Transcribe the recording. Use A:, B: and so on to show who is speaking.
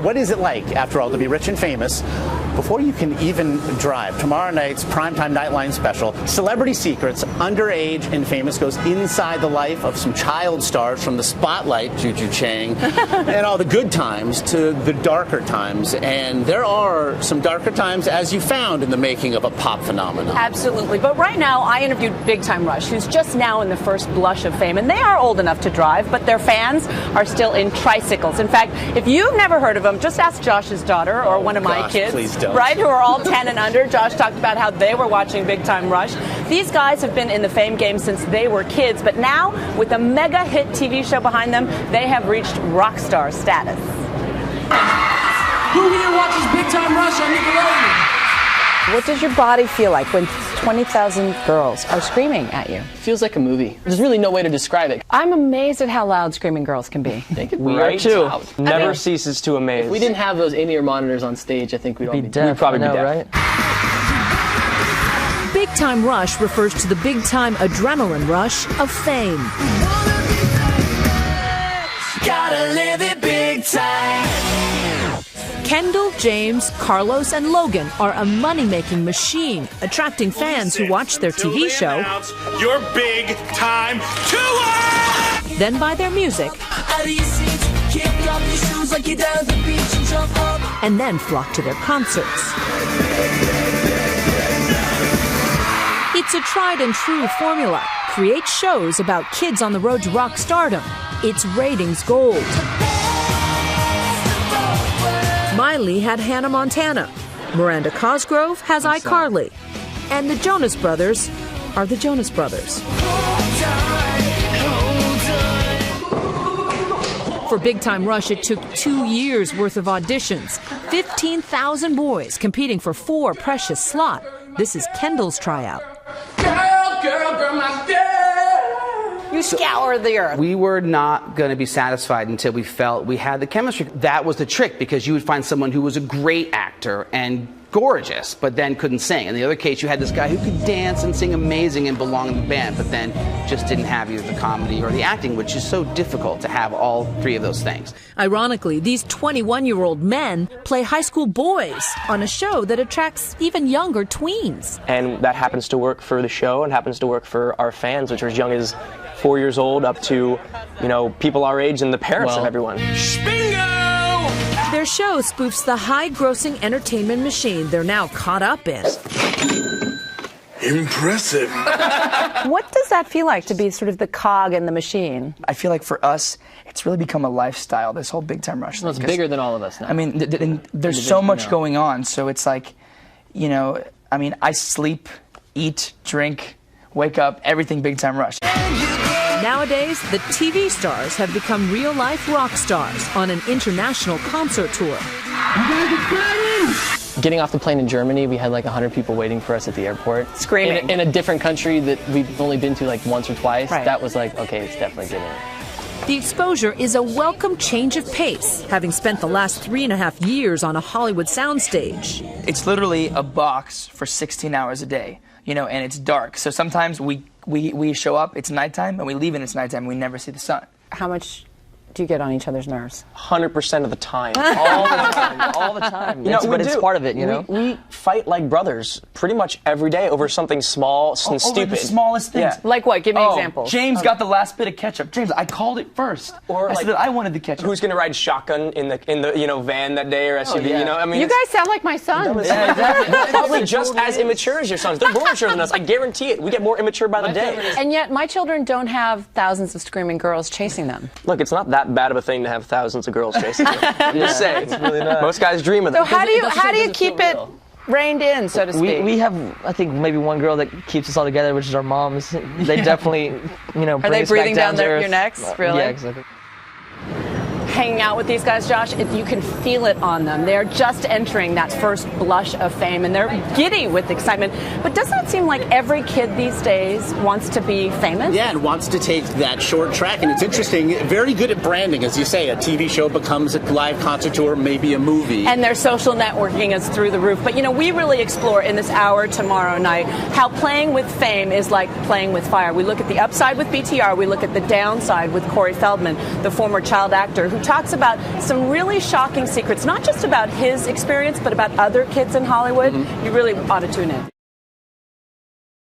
A: What is it like, after all, to be rich and famous before you can even drive? Tomorrow night's primetime Nightline special, Celebrity Secrets, Underage and Famous, goes inside the life of some child stars, from the spotlight, Juju Chang, and all the good times to the darker times. And there are some darker times, as you found in the making of a pop phenomenon.
B: Absolutely. But right now, I interviewed Big Time Rush, who's just now in the first blush of fame. And they are old enough to drive, but their fans are still in tricycles. In fact, if you've never heard of them, just ask Josh's daughter or one of my kids,
A: please don't.
B: Right, who are all 10 and under. Josh talked about how they were watching Big Time Rush. These guys have been in the fame game since they were kids, but now, with a mega hit TV show behind them, they have reached rock star status.
C: Who here watches Big Time Rush on Nickelodeon?
B: What does your body feel like when 20,000 girls are screaming at you?
D: It feels like a movie. There's really no way to describe it.
B: I'm amazed at how loud screaming girls can be.
D: We are too.
E: Never ceases to amaze.
D: If we didn't have those in-ear monitors on stage, I think we'd all be
E: deaf. We'd probably be deaf.
F: Right? Big Time Rush refers to the big time adrenaline rush of fame.
C: Gotta live it big time.
F: Kendall, James, Carlos, and Logan are a money-making machine, attracting fans who watch their TV show,
G: your big time tour!
F: Then buy their music, and then flock to their concerts. It's a tried and true formula. Create shows about kids on the road to rock stardom. It's ratings gold. Miley had Hannah Montana. Miranda Cosgrove has iCarly. And the Jonas Brothers are the Jonas Brothers. For Big Time Rush, it took 2 years worth of auditions. 15,000 boys competing for 4 precious slots. This is Kendall's tryout.
C: Girl, my girl.
B: You scour the earth.
H: We were not going to be satisfied until we felt we had the chemistry. That was the trick, because you would find someone who was a great actor and gorgeous, but then couldn't sing. In the other case, you had this guy who could dance and sing amazing and belong in the band, but then just didn't have either the comedy or the acting, which is so difficult to have all 3 of those things.
F: Ironically, these 21-year-old men play high school boys on a show that attracts even younger tweens.
E: And that happens to work for the show and happens to work for our fans, which are as young as 4 years old up to, people our age and the parents of everyone.
F: Their show spoofs the high-grossing entertainment machine they're now caught up in.
G: Impressive.
B: What does that feel like, to be sort of the cog in the machine?
I: I feel like for us, it's really become a lifestyle, this whole Big Time Rush thing.
D: It's bigger than all of us now.
I: I mean, there's so much going on, so it's like, I sleep, eat, drink, wake up, everything Big Time Rush.
F: Nowadays, the TV stars have become real-life rock stars on an international concert tour.
D: Getting off the plane in Germany, we had like 100 people waiting for us at the airport.
B: Screaming.
D: In a different country that we've only been to like once or twice.
B: Right.
D: That was like, okay, it's definitely getting it.
F: The exposure is a welcome change of pace, having spent the last 3.5 years on a Hollywood soundstage.
I: It's literally a box for 16 hours a day, and it's dark. So sometimes we show up, it's nighttime, and we leave and it's nighttime, and we never see the sun.
B: How much do you get on each other's nerves?
E: 100% of the time.
D: All the time. All the time.
E: But
D: it's part of it,
E: We fight like brothers pretty much every day over something small and stupid.
I: Over the smallest things.
E: Yeah.
B: Like what? Give me an example.
I: James got the last bit of ketchup. James, I called it first.
E: Or
I: I said that I wanted the ketchup.
E: Who's going to ride shotgun in the van that day or SUV?
B: You guys sound like my sons.
E: Yeah, exactly. Probably just as immature as your sons. They're more mature than us. I guarantee it. We get more immature by the day.
B: And yet, my children don't have thousands of screaming girls chasing them.
E: Look, it's not that bad of a thing to have thousands of girls chasing you. I'm just saying. It's really not. Most guys dream of that.
B: So how do you keep it reined in, so to speak?
J: We have, I think, maybe one girl that keeps us all together, which is our moms. They definitely,
B: Are they breathing down your necks? Really?
J: Yeah, exactly.
B: Hanging out with these guys, Josh, you can feel it on them. They're just entering that first blush of fame, and they're giddy with excitement. But doesn't it seem like every kid these days wants to be famous?
A: Yeah, and wants to take that short track. And it's interesting, very good at branding. As you say, a TV show becomes a live concert tour, maybe a movie.
B: And their social networking is through the roof. But, we really explore in this hour tomorrow night how playing with fame is like playing with fire. We look at the upside with BTR. We look at the downside with Corey Feldman, the former child actor who talks about some really shocking secrets, not just about his experience, but about other kids in Hollywood. You really ought to tune in.